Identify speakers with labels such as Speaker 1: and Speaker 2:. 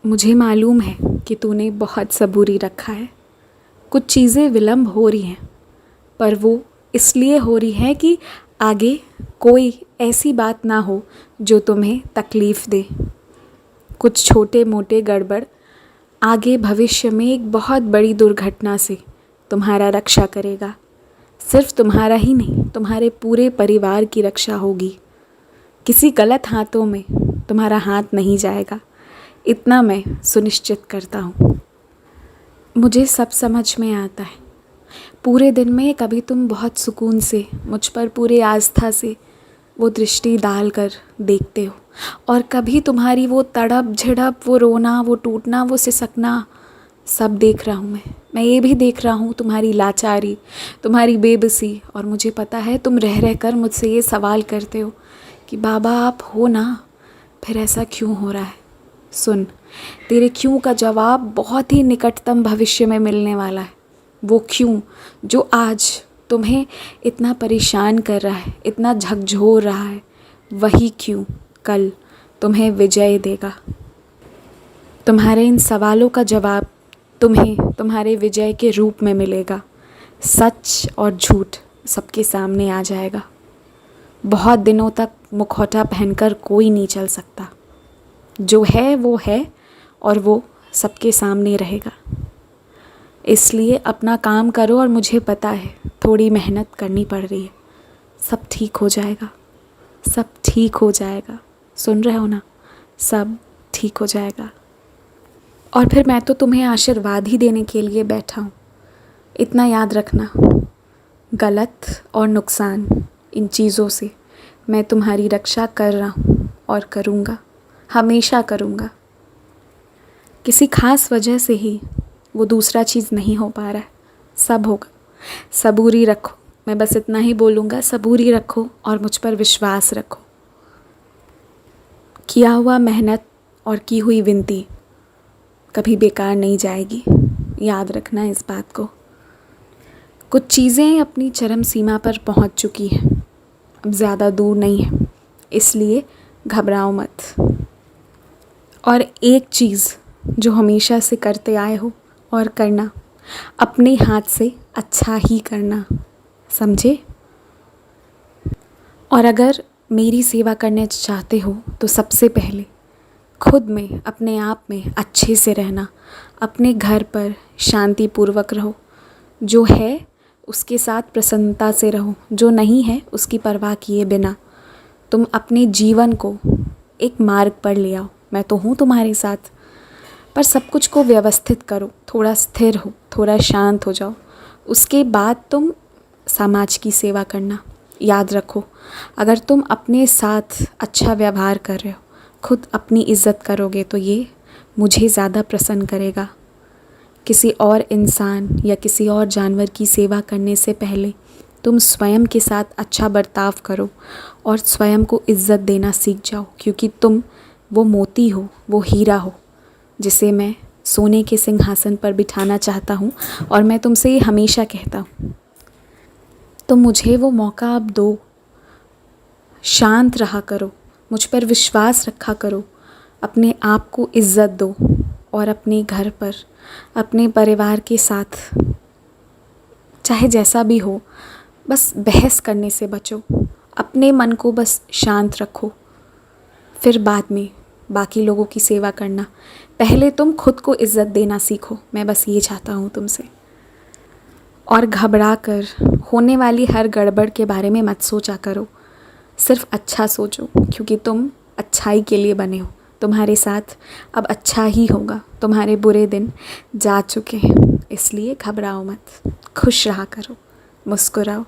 Speaker 1: मुझे मालूम है कि तूने बहुत सबूरी रखा है। कुछ चीज़ें विलम्ब हो रही हैं, पर वो इसलिए हो रही है कि आगे कोई ऐसी बात ना हो जो तुम्हें तकलीफ़ दे। कुछ छोटे मोटे गड़बड़ आगे भविष्य में एक बहुत बड़ी दुर्घटना से तुम्हारा रक्षा करेगा। सिर्फ तुम्हारा ही नहीं, तुम्हारे पूरे परिवार की रक्षा होगी। किसी गलत हाथों में तुम्हारा हाथ नहीं जाएगा, इतना मैं सुनिश्चित करता हूँ। मुझे सब समझ में आता है। पूरे दिन में कभी तुम बहुत सुकून से मुझ पर पूरी आस्था से वो दृष्टि डाल कर देखते हो, और कभी तुम्हारी वो तड़प झड़प, वो रोना, वो टूटना, वो सिसकना, सब देख रहा हूँ मैं ये भी देख रहा हूँ तुम्हारी लाचारी, तुम्हारी बेबसी। और मुझे पता है तुम रह रह कर मुझसे ये सवाल करते हो कि बाबा आप हो ना, फिर ऐसा क्यों हो रहा है। सुन, तेरे क्यों का जवाब बहुत ही निकटतम भविष्य में मिलने वाला है। वो क्यों जो आज तुम्हें इतना परेशान कर रहा है, इतना झकझोर रहा है, वही क्यों कल तुम्हें विजय देगा। तुम्हारे इन सवालों का जवाब तुम्हें तुम्हारे विजय के रूप में मिलेगा। सच और झूठ सबके सामने आ जाएगा। बहुत दिनों तक मुखौटा पहनकर कोई नहीं चल सकता। जो है वो है, और वो सबके सामने रहेगा। इसलिए अपना काम करो, और मुझे पता है थोड़ी मेहनत करनी पड़ रही है। सब ठीक हो जाएगा, सब ठीक हो जाएगा। सुन रहे हो ना, सब ठीक हो जाएगा। और फिर मैं तो तुम्हें आशीर्वाद ही देने के लिए बैठा हूँ। इतना याद रखना, गलत और नुकसान इन चीज़ों से मैं तुम्हारी रक्षा कर रहा हूँ और करूँगा, हमेशा करूँगा। किसी ख़ास वजह से ही वो दूसरा चीज़ नहीं हो पा रहा है, सब होगा। सबूरी रखो, मैं बस इतना ही बोलूँगा, सबूरी रखो और मुझ पर विश्वास रखो। किया हुआ मेहनत और की हुई विनती कभी बेकार नहीं जाएगी, याद रखना इस बात को। कुछ चीज़ें अपनी चरम सीमा पर पहुंच चुकी हैं, अब ज़्यादा दूर नहीं है, इसलिए घबराओ मत। और एक चीज़ जो हमेशा से करते आए हो और करना, अपने हाथ से अच्छा ही करना, समझे। और अगर मेरी सेवा करने चाहते हो तो सबसे पहले खुद में, अपने आप में अच्छे से रहना। अपने घर पर शांतिपूर्वक रहो, जो है उसके साथ प्रसन्नता से रहो, जो नहीं है उसकी परवाह किए बिना तुम अपने जीवन को एक मार्ग पर ले आओ। मैं तो हूँ तुम्हारे साथ, पर सब कुछ को व्यवस्थित करो, थोड़ा स्थिर हो, थोड़ा शांत हो जाओ। उसके बाद तुम समाज की सेवा करना। याद रखो, अगर तुम अपने साथ अच्छा व्यवहार कर रहे हो, खुद अपनी इज़्ज़त करोगे, तो ये मुझे ज़्यादा प्रसन्न करेगा। किसी और इंसान या किसी और जानवर की सेवा करने से पहले तुम स्वयं के साथ अच्छा बर्ताव करो और स्वयं को इज़्ज़त देना सीख जाओ, क्योंकि तुम वो मोती हो, वो हीरा हो, जिसे मैं सोने के सिंहासन पर बिठाना चाहता हूँ। और मैं तुमसे ये हमेशा कहता हूँ, तो मुझे वो मौका अब दो। शांत रहा करो, मुझ पर विश्वास रखा करो, अपने आप को इज़्ज़त दो, और अपने घर पर, अपने परिवार के साथ चाहे जैसा भी हो, बस बहस करने से बचो। अपने मन को बस शांत रखो, फिर बाद में बाकी लोगों की सेवा करना। पहले तुम खुद को इज़्ज़त देना सीखो, मैं बस ये चाहता हूँ तुमसे। और घबरा कर होने वाली हर गड़बड़ के बारे में मत सोचा करो, सिर्फ अच्छा सोचो, क्योंकि तुम अच्छाई के लिए बने हो। तुम्हारे साथ अब अच्छा ही होगा। तुम्हारे बुरे दिन जा चुके हैं, इसलिए घबराओ मत, खुश रहा करो, मुस्कुराओ।